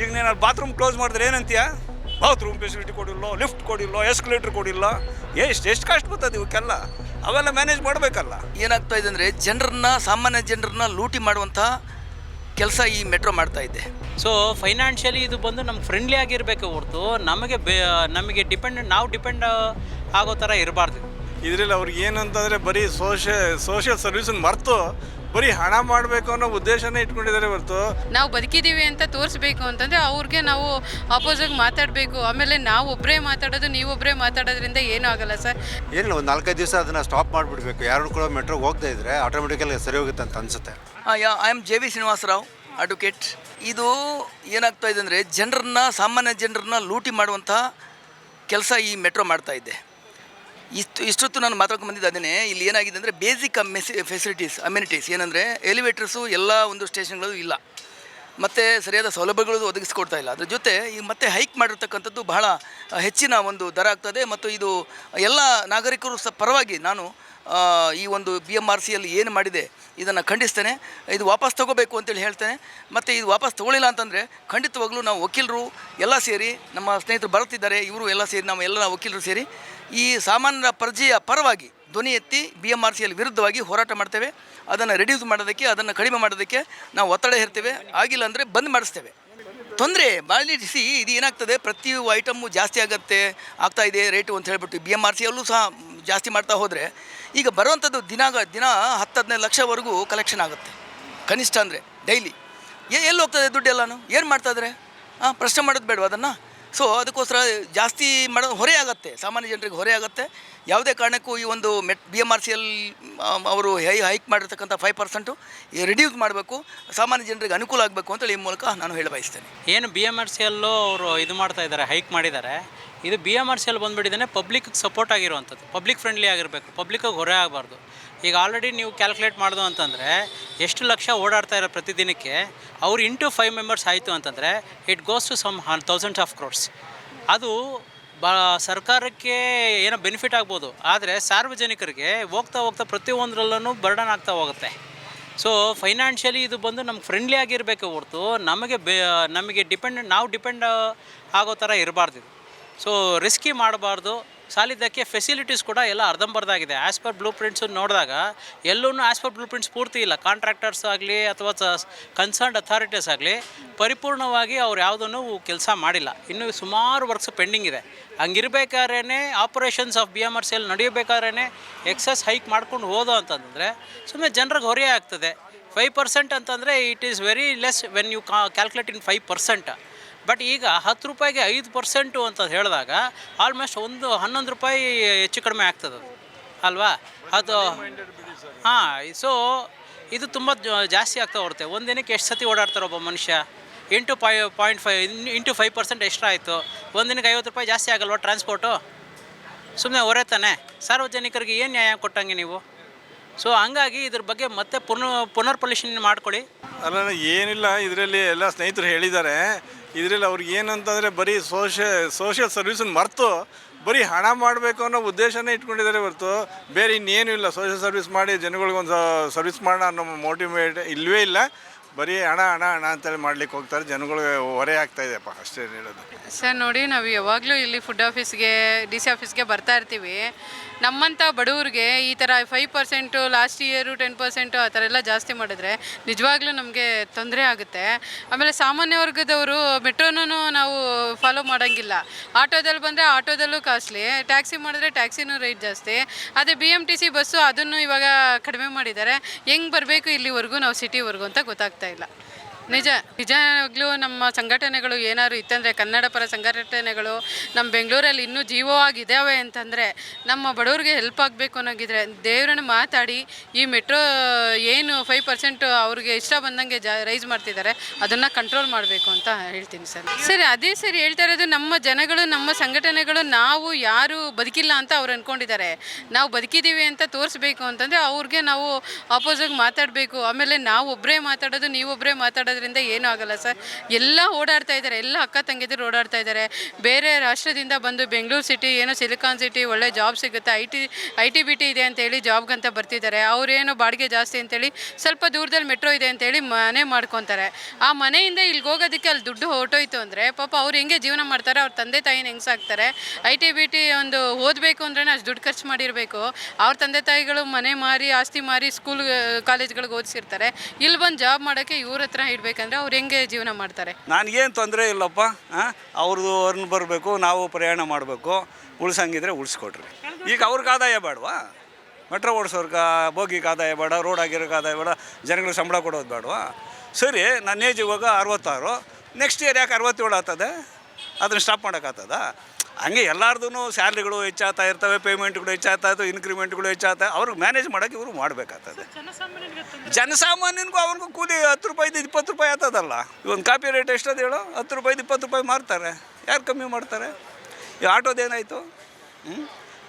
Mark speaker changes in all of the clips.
Speaker 1: ಈಗ ನೀನು bathroom close ಮಾಡಿದ್ರೆ ಏನಂತೀಯ? ಬಾತ್ರೂಮ್ ಫೆಸಿಲಿಟಿ ಕೊಡಿಲ್ಲ, ಲಿಫ್ಟ್ ಕೊಡಿಲ್ಲ, ಎಸ್ಕಲೇಟ್ರ್ ಕೊಡಿಲ್ಲ. ಎಷ್ಟು ಕಾಸ್ಟ್ ಬರ್ತದೆ ಇವಕ್ಕೆಲ್ಲ? ಅವೆಲ್ಲ ಮ್ಯಾನೇಜ್ ಮಾಡಬೇಕಲ್ಲ.
Speaker 2: ಏನಾಗ್ತಾ ಇದೆ ಅಂದರೆ ಸಾಮಾನ್ಯ ಜನರನ್ನ ಲೂಟಿ ಮಾಡುವಂಥ ಕೆಲಸ ಈ ಮೆಟ್ರೋ ಮಾಡ್ತಾ ಇದೆ.
Speaker 3: ಸೊ ಫೈನಾನ್ಷಿಯಲಿ ಇದು ಬಂದು ನಮ್ಗೆ ಫ್ರೆಂಡ್ಲಿ ಆಗಿರಬೇಕು ಹೊರತು ನಮಗೆ ನಾವು ಡಿಪೆಂಡ್ ಆಗೋ ಥರ ಇರಬಾರ್ದು.
Speaker 1: ಇದರಲ್ಲಿ ಅವ್ರಿಗೆ ಏನಂತಂದರೆ ಬರೀ ಸೋಷಿಯಲ್ ಸರ್ವಿಸನ್ನು ಮರೆತು ಬರೀ ಹಣ ಮಾಡಬೇಕು ಅನ್ನೋ ಉದ್ದೇಶನೇ ಇಟ್ಕೊಂಡಿದ್ದಾರೆ ಹೊರತು
Speaker 4: ನಾವು ಬದುಕಿದ್ದೀವಿ ಅಂತ ತೋರಿಸ್ಬೇಕು ಅಂತಂದರೆ ಅವ್ರಿಗೆ ನಾವು ಅಪೋಸಾಗಿ ಮಾತಾಡಬೇಕು. ಆಮೇಲೆ ನಾವು ಒಬ್ಬರೇ ಮಾತಾಡೋದು ನೀವೊಬ್ಬರೇ ಮಾತಾಡೋದ್ರಿಂದ ಏನೂ ಆಗಲ್ಲ ಸರ್.
Speaker 5: ಏನಿಲ್ಲ, ಒಂದು 4-5 ದಿವಸ ಅದನ್ನು ಸ್ಟಾಪ್ ಮಾಡಿಬಿಡ್ಬೇಕು. ಯಾರು ಕೂಡ ಮೆಟ್ರೋಗೆ ಹೋಗ್ತಾ ಇದ್ದರೆ ಆಟೋಮೆಟಿಕಲಿ ಸರಿ ಹೋಗುತ್ತೆ ಅಂತ ಅನಿಸುತ್ತೆ.
Speaker 2: I am JV Srinivasa Rao, advocate. ಇದು ಏನಾಗ್ತಾ ಇದೆ ಅಂದರೆ ಸಾಮಾನ್ಯ ಜನರನ್ನ ಲೂಟಿ ಮಾಡುವಂಥ ಕೆಲಸ ಈ ಮೆಟ್ರೋ ಮಾಡ್ತಾ ಇದೆ. ಇಷ್ಟೊತ್ತು ನಾನು ಮಾತಾಡ್ಕೊಂಡು ಬಂದಿದ್ದು ಅದನ್ನೇ. ಇಲ್ಲಿ ಏನಾಗಿದೆ ಅಂದರೆ ಬೇಸಿಕ್ ಫೆಸಿಲಿಟೀಸ್, ಅಮ್ಯುನಿಟೀಸ್ ಏನಂದರೆ ಎಲಿವೇಟರ್ಸು ಎಲ್ಲ ಒಂದು ಸ್ಟೇಷನ್ಗಳು ಇಲ್ಲ, ಮತ್ತು ಸರಿಯಾದ ಸೌಲಭ್ಯಗಳು ಒದಗಿಸ್ಕೊಡ್ತಾ ಇಲ್ಲ. ಅದ್ರ ಜೊತೆ ಈಗ ಮತ್ತೆ ಹೈಕ್ ಮಾಡಿರ್ತಕ್ಕಂಥದ್ದು ಬಹಳ ಹೆಚ್ಚಿನ ಒಂದು ದರ ಆಗ್ತದೆ. ಮತ್ತು ಇದು ಎಲ್ಲ ನಾಗರಿಕರು ಪರವಾಗಿ ನಾನು ಈ ಒಂದು BMRCಯಲ್ಲಿ ಏನು ಮಾಡಿದೆ ಇದನ್ನು ಖಂಡಿಸ್ತೇನೆ. ಇದು ವಾಪಸ್ ತೊಗೋಬೇಕು ಅಂತೇಳಿ ಹೇಳ್ತೇನೆ. ಮತ್ತು ಇದು ವಾಪಸ್ ತೊಗೊಳ್ಳಿಲ್ಲ ಅಂತಂದರೆ ಖಂಡಿತವಾಗ್ಲೂ ನಾವು ವಕೀಲರು ಎಲ್ಲ ಸೇರಿ, ನಮ್ಮ ಸ್ನೇಹಿತರು ಬರುತ್ತಿದ್ದಾರೆ, ಇವರು ಎಲ್ಲ ಸೇರಿ, ನಮ್ಮ ಎಲ್ಲ ವಕೀಲರು ಸೇರಿ ಈ ಸಾಮಾನ್ಯರ ಪ್ರಜೆಯ ಪರವಾಗಿ ಧ್ವನಿ ಎತ್ತಿ BMRCಯಲ್ಲಿ ವಿರುದ್ಧವಾಗಿ ಹೋರಾಟ ಮಾಡ್ತೇವೆ. ಅದನ್ನು ರೆಡ್ಯೂಸ್ ಮಾಡೋದಕ್ಕೆ, ಅದನ್ನು ಕಡಿಮೆ ಮಾಡೋದಕ್ಕೆ ನಾವು ಒತ್ತಡ ಹೇರ್ತೇವೆ. ಆಗಿಲ್ಲ ಅಂದರೆ ಬಂದ್ ಮಾಡಿಸ್ತೇವೆ. ತೊಂದರೆ ಬಾಳಿಸಿ ಇದು ಏನಾಗ್ತದೆ, ಪ್ರತಿ ಐಟಮ್ಮು ಜಾಸ್ತಿ ಆಗ್ತಾಯಿದೆ ರೇಟು ಅಂತ ಹೇಳ್ಬಿಟ್ಟು BMRCಯಲ್ಲೂ ಸಹ ಜಾಸ್ತಿ ಮಾಡ್ತಾ ಹೋದರೆ ಈಗ ಬರುವಂಥದ್ದು ದಿನ 10-15 ಲಕ್ಷವರೆಗೂ ಕಲೆಕ್ಷನ್ ಆಗುತ್ತೆ ಕನಿಷ್ಠ. ಅಂದರೆ ಡೈಲಿ ಎಲ್ಲಿ ಹೋಗ್ತದೆ ದುಡ್ಡೆಲ್ಲನೂ? ಏನು ಮಾಡ್ತಾಯಿದ್ರೆ ಪ್ರಶ್ನೆ ಮಾಡೋದು ಬೇಡವಾ ಅದನ್ನು? ಸೊ ಅದಕ್ಕೋಸ್ಕರ ಜಾಸ್ತಿ ಮಾಡೋದು ಹೊರೆ ಆಗುತ್ತೆ, ಸಾಮಾನ್ಯ ಜನರಿಗೆ ಹೊರೆ ಆಗುತ್ತೆ. ಯಾವುದೇ ಕಾರಣಕ್ಕೂ ಈ ಒಂದು BMRCಯಲ್ಲಿ ಅವರು ಹೈಕ್ ಮಾಡಿರ್ತಕ್ಕಂಥ 5% ರಿಡ್ಯೂಸ್ ಮಾಡಬೇಕು, ಸಾಮಾನ್ಯ ಜನರಿಗೆ ಅನುಕೂಲ ಆಗಬೇಕು ಅಂತೇಳಿ ಈ ಮೂಲಕ ನಾನು ಹೇಳ ಬಯಸ್ತೇನೆ.
Speaker 3: ಏನು BMRCಯಲ್ಲೂ ಅವರು ಇದು ಮಾಡ್ತಾ ಇದ್ದಾರೆ, ಹೈಕ್ ಮಾಡಿದ್ದಾರೆ. ಇದು BMRCಯಲ್ಲಿ ಬಂದುಬಿಟ್ಟಿದ್ದಾನೆ ಪಬ್ಲಿಕ್ಗೆ ಸಪೋರ್ಟ್ ಆಗಿರುವಂಥದ್ದು, ಪಬ್ಲಿಕ್ ಫ್ರೆಂಡ್ಲಿ ಆಗಿರಬೇಕು, ಪಬ್ಲಿಕ್ಕಿಗೆ ಹೊರೆ ಆಗಬಾರ್ದು. ಈಗ ಆಲ್ರೆಡಿ ನೀವು ಕ್ಯಾಲ್ಕುಲೇಟ್ ಮಾಡೋದು ಅಂತಂದರೆ ಎಷ್ಟು ಲಕ್ಷ ಓಡಾಡ್ತಾ ಇರೋ ಪ್ರತಿದಿನಕ್ಕೆ, ಅವ್ರು ಇಂಟು 5 ಮೆಂಬರ್ಸ್ ಆಯಿತು ಅಂತಂದರೆ it goes to some thousands of crores. ಅದು ಸರ್ಕಾರಕ್ಕೆ ಏನೋ ಬೆನಿಫಿಟ್ ಆಗ್ಬೋದು, ಆದರೆ ಸಾರ್ವಜನಿಕರಿಗೆ ಹೋಗ್ತಾ ಪ್ರತಿಯೊಂದರಲ್ಲೂ ಬರ್ಡನ್ ಆಗ್ತಾ ಹೋಗುತ್ತೆ. ಸೊ ಫೈನಾನ್ಷಿಯಲಿ ಇದು ಬಂದು ನಮ್ಗೆ ಫ್ರೆಂಡ್ಲಿ ಆಗಿರಬೇಕು ಹೊರತು ನಮಗೆ ನಾವು ಡಿಪೆಂಡ್ ಆಗೋ ಥರ ಇರಬಾರ್ದು. ಸೊ ರಿಸ್ಕಿ ಮಾಡಬಾರ್ದು. ಸಾಲಿದ್ದಕ್ಕೆ ಫೆಸಿಲಿಟೀಸ್ ಕೂಡ ಎಲ್ಲ ಅರ್ಧಂಬರ್ಧಾಗಿದೆ. ಆ್ಯಸ್ ಪರ್ ಬ್ಲೂ ಪ್ರಿಂಟ್ಸು ನೋಡಿದಾಗ ಎಲ್ಲೂ ಆ್ಯಸ್ ಪರ್ ಬ್ಲೂ ಪ್ರಿಂಟ್ಸ್ ಪೂರ್ತಿ ಇಲ್ಲ. ಕಾಂಟ್ರಾಕ್ಟರ್ಸ್ ಆಗಲಿ ಅಥವಾ ಕನ್ಸರ್ನ್ಡ್ ಅಥಾರಿಟೀಸ್ ಆಗಲಿ ಪರಿಪೂರ್ಣವಾಗಿ ಅವ್ರು ಯಾವುದನ್ನು ಕೆಲಸ ಮಾಡಿಲ್ಲ. ಇನ್ನೂ ಸುಮಾರು ವರ್ಕ್ಸ್ ಪೆಂಡಿಂಗ್ ಇದೆ. ಹಂಗಿರ್ಬೇಕಾದ್ರೇ ಆಪರೇಷನ್ಸ್ ಆಫ್ BMRCಯಲ್ಲಿ ನಡೆಯಬೇಕಾದ್ರೇ ಎಕ್ಸಸ್ ಹೈಕ್ ಮಾಡ್ಕೊಂಡು ಹೋದೋ ಅಂತಂದರೆ ಸುಮ್ಮನೆ ಜನರಿಗೆ ಹೊರೆ ಆಗ್ತದೆ. 5% ಅಂತಂದರೆ it is very less when you calculate in 5%. But ಈಗ 10 ರೂಪಾಯಿಗೆ 5% ಅಂತ ಹೇಳಿದಾಗ ಆಲ್ಮೋಸ್ಟ್ ಒಂದು 11 ರೂಪಾಯಿ ಹೆಚ್ಚು ಕಡಿಮೆ ಆಗ್ತದೆ ಅಲ್ವಾ? ಅದು ಸೊ ಇದು ತುಂಬ ಜಾಸ್ತಿ ಆಗ್ತಾ ಬರುತ್ತೆ. ಒಂದಿನಕ್ಕೆ ಎಷ್ಟು ಸತಿ ಓಡಾಡ್ತಾರೆ ಒಬ್ಬ ಮನುಷ್ಯ? ಇಂಟು 5% ಎಷ್ಟಾಯಿತು? ಒಂದಿನಕ್ಕೆ 50 ರೂಪಾಯಿ ಜಾಸ್ತಿ ಆಗಲ್ವ ಟ್ರಾನ್ಸ್ಪೋರ್ಟು? ಸುಮ್ಮನೆ ಹೊರೆ ತಾನೆ. ಸಾರ್ವಜನಿಕರಿಗೆ ಏನು ನ್ಯಾಯ ಕೊಟ್ಟಂಗೆ ನೀವು? ಸೊ ಹಂಗಾಗಿ ಇದ್ರ ಬಗ್ಗೆ ಮತ್ತೆ ಪುನರ್ ಪರಿಶೀಲನೆ ಮಾಡ್ಕೊಳ್ಳಿ.
Speaker 1: ಅಲ್ಲ, ಏನಿಲ್ಲ, ಇದರಲ್ಲಿ ಎಲ್ಲ ಸ್ನೇಹಿತರು ಹೇಳಿದ್ದಾರೆ. ಇದರಲ್ಲಿ ಅವ್ರಿಗೆ ಏನಂತಂದರೆ ಬರೀ ಸೋಷಿಯಲ್ ಸರ್ವಿಸನ್ನು ಮರೆತು ಬರೀ ಹಣ ಮಾಡಬೇಕು ಅನ್ನೋ ಉದ್ದೇಶನೇ ಇಟ್ಕೊಂಡಿದ್ದಾರೆ ಹೊರತು ಬೇರೆ ಇನ್ನೇನು ಇಲ್ಲ. ಸೋಷಿಯಲ್ ಸರ್ವಿಸ್ ಮಾಡಿ ಜನಗಳಿಗೊಂದು ಸರ್ವಿಸ್ ಮಾಡೋಣ ಅನ್ನೋ ಮೋಟಿವೇಟ್ ಇಲ್ಲವೇ ಇಲ್ಲ. ಬರೀ ಹಣ ಅಂತೇಳಿ ಮಾಡ್ಲಿಕ್ಕೆ ಹೋಗ್ತಾರೆ. ಜನಗಳಿಗೆ ಹೊರೆ ಆಗ್ತಾ ಇದೆಯಪ್ಪ, ಅಷ್ಟೇ ಹೇಳೋದು.
Speaker 4: ಸರ್ ನೋಡಿ, ನಾವು ಯಾವಾಗಲೂ ಇಲ್ಲಿ ಫುಡ್ ಆಫೀಸ್ಗೆ, DC ಆಫೀಸ್ಗೆ ಬರ್ತಾ ಇರ್ತೀವಿ. ನಮ್ಮಂಥ ಬಡವ್ರಿಗೆ ಈ ಥರ 5% ಲಾಸ್ಟ್ ಇಯರು 10% ಆ ಥರ ಎಲ್ಲ ಜಾಸ್ತಿ ಮಾಡಿದ್ರೆ ನಿಜವಾಗ್ಲೂ ನಮಗೆ ತೊಂದರೆ ಆಗುತ್ತೆ. ಆಮೇಲೆ ಸಾಮಾನ್ಯ ವರ್ಗದವರು ಮೆಟ್ರೋನೂ ನಾವು ಫಾಲೋ ಮಾಡೋಂಗಿಲ್ಲ. ಆಟೋದಲ್ಲಿ ಬಂದರೆ ಆಟೋದಲ್ಲೂ ಕಾಸ್ಟ್ಲಿ, ಟ್ಯಾಕ್ಸಿ ಮಾಡಿದ್ರೆ ಟ್ಯಾಕ್ಸಿನೂ ರೇಟ್ ಜಾಸ್ತಿ. ಅದೇ BMTC ಬಸ್ಸು ಅದನ್ನು ಇವಾಗ ಕಡಿಮೆ ಮಾಡಿದ್ದಾರೆ. ಹೆಂಗೆ ಬರಬೇಕು ಇಲ್ಲಿವರೆಗೂ ನಾವು ಸಿಟಿವರೆಗೂ ಅಂತ ಗೊತ್ತಾಗ್ತಾ ಇಲ್ಲ. ನಿಜವಾಗ್ಲೂ ನಮ್ಮ ಸಂಘಟನೆಗಳು ಏನಾದ್ರು ಇತ್ತಂದರೆ, ಕನ್ನಡ ಪರ ಸಂಘಟನೆಗಳು ನಮ್ಮ ಬೆಂಗಳೂರಲ್ಲಿ ಇನ್ನೂ ಜೀವವಾಗಿದ್ದಾವೆ ಅಂತಂದರೆ, ನಮ್ಮ ಬಡವ್ರಿಗೆ ಹೆಲ್ಪ್ ಆಗಬೇಕು ಅನ್ನೋಗಿದ್ರೆ ದೇವ್ರನ್ನ ಮಾತಾಡಿ ಈ ಮೆಟ್ರೋ ಏನು 5% ಅವ್ರಿಗೆ ಇಷ್ಟ ಬಂದಂಗೆ ರೈಸ್ ಮಾಡ್ತಿದ್ದಾರೆ ಅದನ್ನು ಕಂಟ್ರೋಲ್ ಮಾಡಬೇಕು ಅಂತ ಹೇಳ್ತೀನಿ ಸರ್. ಅದೇ ಸರಿ ಹೇಳ್ತಾ ಇರೋದು. ನಮ್ಮ ಜನಗಳು, ನಮ್ಮ ಸಂಘಟನೆಗಳು ನಾವು ಯಾರು ಬದುಕಿಲ್ಲ ಅಂತ ಅವ್ರು ಅಂದ್ಕೊಂಡಿದ್ದಾರೆ. ನಾವು ಬದುಕಿದ್ದೀವಿ ಅಂತ ತೋರಿಸ್ಬೇಕು ಅಂತಂದರೆ ಅವ್ರಿಗೆ ನಾವು ಅಪೋಸಾಗಿ ಮಾತಾಡಬೇಕು. ಆಮೇಲೆ ನಾವು ಒಬ್ಬರೇ ಮಾತಾಡೋದು ನೀವೊಬ್ಬರೇ ಮಾತಾಡೋದು ಮಾಡೋದ್ರಿಂದ ಏನೂ ಆಗಲ್ಲ ಸರ್. ಎಲ್ಲ ಓಡಾಡ್ತಾ ಇದ್ದಾರೆ, ಎಲ್ಲ ಅಕ್ಕ ತಂಗಿದಿರು ಓಡಾಡ್ತಾ ಇದ್ದಾರೆ. ಬೇರೆ ರಾಷ್ಟ್ರದಿಂದ ಬಂದು ಬೆಂಗಳೂರು ಸಿಟಿ ಏನೋ ಸಿಲಿಕಾನ್ ಸಿಟಿ ಒಳ್ಳೆ ಜಾಬ್ ಸಿಗುತ್ತೆ, ಐ ಟಿ ಬಿ ಟಿ ಇದೆ ಅಂತೇಳಿ ಜಾಬ್ಗಂತ ಬರ್ತಿದ್ದಾರೆ. ಅವರೇನೋ ಬಾಡಿಗೆ ಜಾಸ್ತಿ ಅಂತೇಳಿ ಸ್ವಲ್ಪ ದೂರದಲ್ಲಿ ಮೆಟ್ರೋ ಇದೆ ಅಂತೇಳಿ ಮನೆ ಮಾಡ್ಕೊತಾರೆ. ಆ ಮನೆಯಿಂದ ಇಲ್ಲಿಗೆ ಹೋಗೋದಕ್ಕೆ ಅಲ್ಲಿ ದುಡ್ಡು ಹೊರಟೋಯ್ತು ಅಂದರೆ ಪಾಪ ಅವ್ರು ಹೆಂಗೆ ಜೀವನ ಮಾಡ್ತಾರೆ, ಅವ್ರ ತಂದೆ ತಾಯಿನ ಹೆಂಗೆ ಸಾಕ್ತಾರೆ. ಐ ಟಿ ಬಿ ಟಿ ಒಂದು ಓದಬೇಕು ಅಂದ್ರೆ ಅಷ್ಟು ದುಡ್ಡು ಖರ್ಚು ಮಾಡಿರಬೇಕು. ಅವ್ರ ತಂದೆ ತಾಯಿಗಳು ಮನೆ ಮಾರಿ ಆಸ್ತಿ ಮಾರಿ ಸ್ಕೂಲ್ ಕಾಲೇಜ್ಗಳಿಗೆ ಓದಿಸಿರ್ತಾರೆ. ಇಲ್ಲಿ ಬಂದು ಜಾಬ್ ಮಾಡೋಕ್ಕೆ ಇವ್ರ ಹತ್ರ ಇಡಬೇಕಂದ್ರೆ ಅವ್ರು ಹೆಂಗೆ ಜೀವನ ಮಾಡ್ತಾರೆ?
Speaker 6: ನನಗೇನು ತೊಂದರೆ ಇಲ್ಲಪ್ಪ. ಅವ್ರದ್ದು ಅರ್ನ್ ಬರಬೇಕು, ನಾವು ಪ್ರಯಾಣ ಮಾಡಬೇಕು, ಉಳ್ಸಂಗಿದ್ರೆ ಉಳಿಸ್ಕೊಡ್ರಿ. ಈಗ ಅವ್ರಿಗೆ ಆದಾಯ ಬೇಡವಾ? ಮೆಟ್ರೋ ಓಡಿಸೋರ್ಗೆ ಬೋಗಿಗೆ ಆದಾಯ ಬೇಡ, ರೋಡ್ ಆಗಿರೋಕೆ ಆದಾಯ ಬೇಡ, ಜನಗಳಿಗೆ ಸಂಬಳ ಕೊಡೋದು ಬೇಡವಾ? ಸರಿ, ನನ್ನ ಏಜ್ ಇವಾಗ 66, ನೆಕ್ಸ್ಟ್ ಇಯರ್ ಯಾಕೆ 67 ಆಗ್ತದೆ? ಅದನ್ನು ಸ್ಟಾಪ್ ಮಾಡೋಕ್ಕಾಗ್ತದ? ಹಂಗೆ ಎಲ್ಲಾರ್ದು ಸ್ಯಾಲ್ರಿಗಳು ಹೆಚ್ಚಾಗ್ತಾ ಇರ್ತವೆ, ಪೇಮೆಂಟ್ಗಳು ಹೆಚ್ಚಾಗ್ತಾ ಇರ್ತವೆ, ಇನ್ಕ್ರಿಮೆಂಟ್ಗಳು ಹೆಚ್ಚಾಗ್ತಾ, ಅವ್ರಿಗೆ ಮ್ಯಾನೇಜ್ ಮಾಡೋಕ್ಕೆ ಇವರು ಮಾಡಬೇಕಾಗ್ತದೆ. ಜನಸಾಮಾನ್ಯನಿಗೂ ಅವ್ರಿಗೂ ಕೂಲಿ 10 ರೂಪಾಯಿದು 20 ರೂಪಾಯಿ ಆಗ್ತದಲ್ಲ. ಒಂದು ಕಾಪಿ ರೇಟ್ ಎಷ್ಟದು ಹೇಳು? 10 ರೂಪಾಯಿದು 20 ರೂಪಾಯಿ ಮಾರ್ತಾರೆ. ಯಾರು ಕಮ್ಮಿ ಮಾಡ್ತಾರೆ? ಈ ಆಟೋದೇನಾಯಿತು?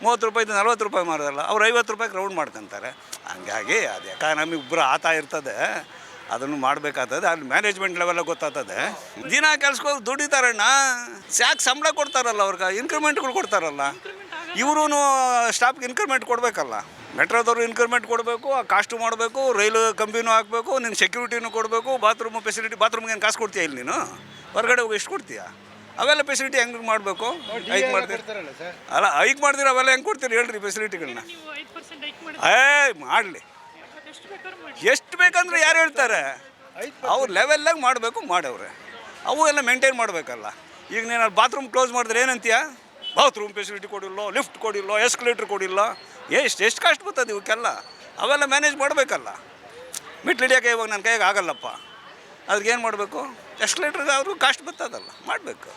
Speaker 6: 30 ರೂಪಾಯಿದು 40 ರೂಪಾಯಿ ಮಾರೋದಲ್ಲ, ಅವ್ರು 50 ರೂಪಾಯಿಗೆ ರೌಂಡ್ ಮಾಡ್ಕೊತಾರೆ. ಹಂಗಾಗಿ ಅದು ಎಕಾನಮಿ ಇಬ್ಬರು ಆತ ಇರ್ತದೆ, ಅದನ್ನು ಮಾಡಬೇಕಾಗ್ತದೆ. ಅಲ್ಲಿ ಮ್ಯಾನೇಜ್ಮೆಂಟ್ ಲೆವೆಲ್ಲ ಗೊತ್ತಾಗ್ತದೆ. ದಿನ ಕೆಲ್ಸಕ್ಕೆ ದುಡಿತಾರಣ್ಣ, ಯಾಕೆ ಸಂಬಳ ಕೊಡ್ತಾರಲ್ಲ, ಅವ್ರಿಗೆ ಇನ್ಕ್ರಿಮೆಂಟ್ಗಳು ಕೊಡ್ತಾರಲ್ಲ. ಇವರು ಸ್ಟಾಫ್ಗೆ ಇನ್ಕ್ರಿಮೆಂಟ್ ಕೊಡಬೇಕಲ್ಲ. ಮೆಟ್ರೋದವ್ರು ಇನ್ಕ್ರಿಮೆಂಟ್ ಕೊಡಬೇಕು, ಆ ಕಾಸ್ಟು ಮಾಡಬೇಕು, ರೈಲು ಕಂಬಿನೂ ಹಾಕಬೇಕು, ನಿನ್ನ ಸೆಕ್ಯೂರಿಟಿನೂ ಕೊಡಬೇಕು, ಬಾತ್ರೂಮ್ ಫೆಸಿಲಿಟಿ. ಬಾತ್ರೂಮ್ಗೆ ಏನು ಕಾಸು ಕೊಡ್ತೀಯ ಇಲ್ಲಿ ನೀನು? ಹೊರಗಡೆ ಹೋಗಿ ಎಷ್ಟು ಕೊಡ್ತೀಯ? ಅವೆಲ್ಲ ಫೆಸಿಲಿಟಿ ಹೆಂಗೆ ಮಾಡಬೇಕು? ಹೈಕ್ ಮಾಡ್ತೀರಿ ಅಲ್ಲ, ಹೈಕ್ ಮಾಡ್ತೀರಿ, ಅವೆಲ್ಲ ಹೆಂಗೆ ಕೊಡ್ತೀರಿ ಹೇಳ್ರಿ ಫೆಸಿಲಿಟಿಗಳನ್ನ? ಮಾಡಲಿ, ಎಷ್ಟು ಬೇಕಂದ್ರೆ ಯಾರು ಹೇಳ್ತಾರೆ? ಅವ್ರು ಲೆವೆಲ್ಲಾಗಿ ಮಾಡಬೇಕು, ಮಾಡವ್ರೆ. ಅವು ಎಲ್ಲ ಮೇಂಟೈನ್ ಮಾಡಬೇಕಲ್ಲ. ಈಗ ನೀನು ಬಾತ್ರೂಮ್ ಕ್ಲೋಸ್ ಮಾಡಿದ್ರೆ ಏನಂತೀಯ? ಬಾತ್ರೂಮ್ ಫೆಸಿಲಿಟಿ ಕೊಡಿಲ್ಲ, ಲಿಫ್ಟ್ ಕೊಡಿಲ್ಲ, ಎಸ್ಕಲೇಟ್ರ್ ಕೊಡಿಲ್ಲ. ಎಷ್ಟು ಕಾಸ್ಟ್ ಬರ್ತದೆ ಇವಕ್ಕೆಲ್ಲ? ಅವೆಲ್ಲ ಮ್ಯಾನೇಜ್ ಮಾಡಬೇಕಲ್ಲ. ಮೆಟ್ಲು ಹಿಡಿಯೋಕೆ ಇವಾಗ ನನ್ನ ಕೈಗೆ ಆಗಲ್ಲಪ್ಪ. ಅದ್ರಿಗೇನು ಮಾಡಬೇಕು? ಎಸ್ಕಲೇಟ್ರಿಗೆ ಅವ್ರಿಗೂ ಕಾಸ್ಟ್ ಬರ್ತದಲ್ಲ, ಮಾಡಬೇಕು.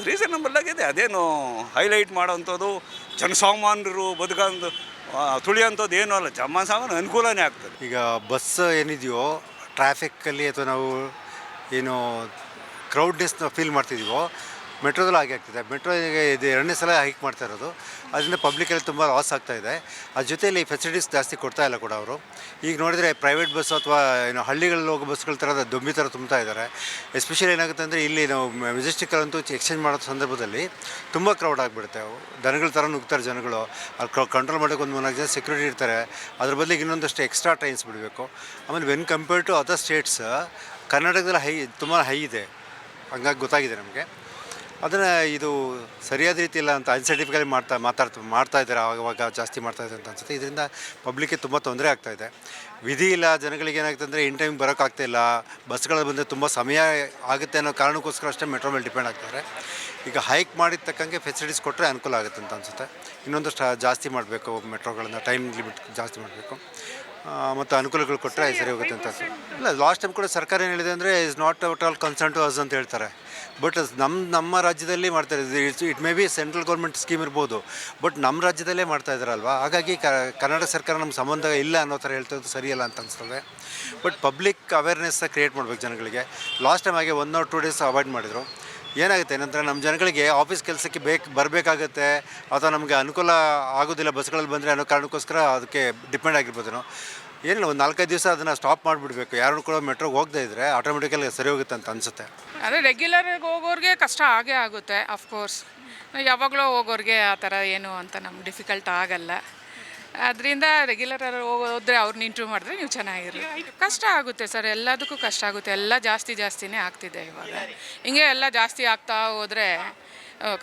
Speaker 6: ರೀಸನಬಲ್ ಆಗಿದೆ. ಅದೇನು ಹೈಲೈಟ್ ಮಾಡೋವಂಥದ್ದು ಜನಸಾಮಾನ್ಯರು ಬದುಕಂದು ತುಳಿಯೋಂಥದ್ದು ಏನೂ ಅಲ್ಲ. ಜನಸಾಮಾನ್ಯ ಅನುಕೂಲನೇ ಆಗ್ತದೆ.
Speaker 5: ಈಗ ಬಸ್ ಏನಿದೆಯೋ ಟ್ರಾಫಿಕ್ಕಲ್ಲಿ ಅಥವಾ ನಾವು ಏನು ಕ್ರೌಡ್ನೆಸ್ನ ಫೀಲ್ ಮಾಡ್ತಿದ್ದೀವೋ, ಮೆಟ್ರೋದಲ್ಲಿ ಹಾಗೆ ಆಗ್ತಿದೆ. ಮೆಟ್ರೋ ಈಗ ಇದು 2ನೇ ಸಲ ಹೈಕ್ ಮಾಡ್ತಾ ಇರೋದು. ಅದರಿಂದ ಪಬ್ಲಿಕಲ್ಲಿ ತುಂಬ ಲಾಸ್ ಆಗ್ತಾಯಿದೆ. ಅದ್ರ ಜೊತೆಯಲ್ಲಿ ಫೆಸಿಲಿಟೀಸ್ ಜಾಸ್ತಿ ಕೊಡ್ತಾ ಇಲ್ಲ ಕೂಡ ಅವರು. ಈಗ ನೋಡಿದರೆ ಪ್ರೈವೇಟ್ ಬಸ್ ಅಥವಾ ಏನು ಹಳ್ಳಿಗಳಲ್ಲಿ ಹೋಗೋ ಬಸ್ಗಳ ಥರದ ದೊಂಬಿ ಥರ ತುಂಬ್ತಾ ಇದ್ದಾರೆ. ಎಸ್ಪೆಷಲಿ ಏನಾಗುತ್ತೆ ಅಂದರೆ ಇಲ್ಲಿ ನಾವು ಮೆಜೆಸ್ಟಿಕಲ್ಲಂತೂ ಎಕ್ಸ್ಚೇಂಜ್ ಮಾಡೋ ಸಂದರ್ಭದಲ್ಲಿ ತುಂಬ ಕ್ರೌಡ್ ಆಗಿಬಿಡುತ್ತೆ. ದನಗಳ ಥರ ನುಗ್ತಾರೆ ಜನಗಳು. ಅಲ್ಲಿ ಕಂಟ್ರೋಲ್ ಮಾಡೋಕ್ಕೆ ಒಂದು 3-4 ಜನ ಸೆಕ್ಯೂರಿಟಿ ಇರ್ತಾರೆ. ಅದ್ರ ಬದಲಿಗೆ ಇನ್ನೊಂದಷ್ಟು ಎಕ್ಸ್ಟ್ರಾ ಟ್ರೈನ್ಸ್ ಬಿಡಬೇಕು. ಆಮೇಲೆ when compared to other states, ಕರ್ನಾಟಕದಲ್ಲಿ ತುಂಬ ಹೈ ಇದೆ. ಹಂಗಾಗಿ ಗೊತ್ತಾಗಿದೆ ನಮಗೆ. ಅದನ್ನು ಇದು ಸರಿಯಾದ ರೀತಿ ಇಲ್ಲ ಅಂತ ಅನ್ಸೈಂಟಿಫಿಕಲಿ ಮಾಡ್ತಾ ಇದ್ದಾರೆ. ಆವಾಗ ಜಾಸ್ತಿ ಮಾಡ್ತಾಯಿದ್ದಾರೆ ಅಂತ ಅನ್ಸುತ್ತೆ. ಇದರಿಂದ ಪಬ್ಲಿಕ್ಗೆ ತುಂಬ ತೊಂದರೆ ಆಗ್ತಾಯಿದೆ. ವಿಧಿ ಇಲ್ಲ, ಜನಗಳಿಗೆ ಏನಾಗ್ತದೆ ಅಂದರೆ ಇನ್ ಟೈಮ್ ಬರೋಕ್ಕಾಗ್ತಾಯಿಲ್ಲ. ಬಸ್ಗಳಲ್ಲಿ ಬಂದರೆ ತುಂಬ ಸಮಯ ಆಗುತ್ತೆ ಅನ್ನೋ ಕಾರಣಕ್ಕೋಸ್ಕರ ಅಷ್ಟೇ ಮೆಟ್ರೋ ಮೇಲೆ ಡಿಪೆಂಡ್ ಆಗ್ತಾರೆ. ಈಗ ಹೈಕ್ ಮಾಡಿದ ತಕ್ಕಂಗೆ ಫೆಸಿಲಿಟೀಸ್ ಕೊಟ್ಟರೆ ಅನುಕೂಲ ಆಗುತ್ತೆ ಅಂತ ಅನಿಸುತ್ತೆ. ಇನ್ನೊಂದಷ್ಟು ಜಾಸ್ತಿ ಮಾಡಬೇಕು, ಮೆಟ್ರೋಗಳನ್ನು ಟೈಮ್ ಲಿಮಿಟ್ ಜಾಸ್ತಿ ಮಾಡಬೇಕು ಮತ್ತು ಅನುಕೂಲಗಳು ಕೊಟ್ಟರೆ ಸರಿ ಹೋಗುತ್ತೆ ಅಂತ ಅನ್ಸುತ್ತೆ. ಇಲ್ಲ, ಲಾಸ್ಟ್ ಟೈಮ್ ಕೂಡ ಸರ್ಕಾರ ಏನು ಹೇಳಿದೆ ಅಂದರೆ is not at all concern to us ಅಂತ ಹೇಳ್ತಾರೆ. ಬಟ್ ನಮ್ಮ ರಾಜ್ಯದಲ್ಲಿ ಮಾಡ್ತಾರೆ. It may be central government scheme ಇರ್ಬೋದು, ಬಟ್ ನಮ್ಮ ರಾಜ್ಯದಲ್ಲೇ ಮಾಡ್ತಾ ಇದ್ದಾರಲ್ವ. ಹಾಗಾಗಿ ಕರ್ನಾಟಕ ಸರ್ಕಾರ ನಮ್ಮ ಸಂಬಂಧ ಇಲ್ಲ ಅನ್ನೋ ಥರ ಹೇಳ್ತಿರೋದು ಸರಿಯಲ್ಲ ಅಂತ ಅನಿಸ್ತದೆ. ಬಟ್ ಪಬ್ಲಿಕ್ ಅವೇರ್ನೆಸ್ ಕ್ರಿಯೇಟ್ ಮಾಡಬೇಕು ಜನಗಳಿಗೆ. ಲಾಸ್ಟ್ ಟೈಮ್ ಹಾಗೆ 1 or 2 days ಅವಾಯ್ಡ್ ಮಾಡಿದರು. ಏನಾಗುತ್ತೆ ಏನಂದರೆ ನಮ್ಮ ಜನಗಳಿಗೆ ಆಫೀಸ್ ಕೆಲಸಕ್ಕೆ ಬರಬೇಕಾಗತ್ತೆ ಅಥವಾ ನಮಗೆ ಅನುಕೂಲ ಆಗೋದಿಲ್ಲ ಬಸ್ಗಳಲ್ಲಿ ಬಂದರೆ ಅನ್ನೋ ಕಾರಣಕ್ಕೋಸ್ಕರ ಅದಕ್ಕೆ ಡಿಪೆಂಡ್ ಆಗಿರ್ಬೋದೇನೋ. ಏನಿಲ್ಲ, ಒಂದು 4-5 ದಿವಸ ಅದನ್ನು ಸ್ಟಾಪ್ ಮಾಡಿಬಿಡ್ಬೇಕು. ಯಾರು ಕೂಡ ಮೆಟ್ರೋಗೆ ಹೋಗದೇ ಇದ್ದರೆ ಆಟೋಮೆಟಿಕಲಿ ಸರಿ ಹೋಗುತ್ತೆ ಅಂತ ಅನಿಸುತ್ತೆ.
Speaker 7: ಅದೇ ರೆಗ್ಯುಲರಾಗಿ ಹೋಗೋರಿಗೆ ಕಷ್ಟ ಆಗೇ ಆಗುತ್ತೆ. ಅಫ್ಕೋರ್ಸ್ ಯಾವಾಗಲೂ ಹೋಗೋರಿಗೆ ಆ ಥರ ಏನು ಅಂತ ನಮ್ಗೆ ಡಿಫಿಕಲ್ಟ್ ಆಗಲ್ಲ. ಅದರಿಂದ ರೆಗ್ಯುಲರ್ ಹೋದ್ರೆ ಅವ್ರನ್ನ ಇಂಟ್ರ್ಯೂ ಮಾಡಿದ್ರೆ ನೀವು ಚೆನ್ನಾಗಿರಿ. ಕಷ್ಟ ಆಗುತ್ತೆ ಸರ್, ಎಲ್ಲದಕ್ಕೂ ಕಷ್ಟ ಆಗುತ್ತೆ. ಎಲ್ಲ ಜಾಸ್ತಿನೇ ಆಗ್ತಿದೆ ಇವಾಗ. ಹಿಂಗೆ ಎಲ್ಲ ಜಾಸ್ತಿ ಆಗ್ತಾ ಹೋದರೆ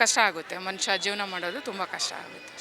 Speaker 7: ಕಷ್ಟ ಆಗುತ್ತೆ. ಮನುಷ್ಯ ಜೀವನ ಮಾಡೋದು ತುಂಬ ಕಷ್ಟ ಆಗುತ್ತೆ.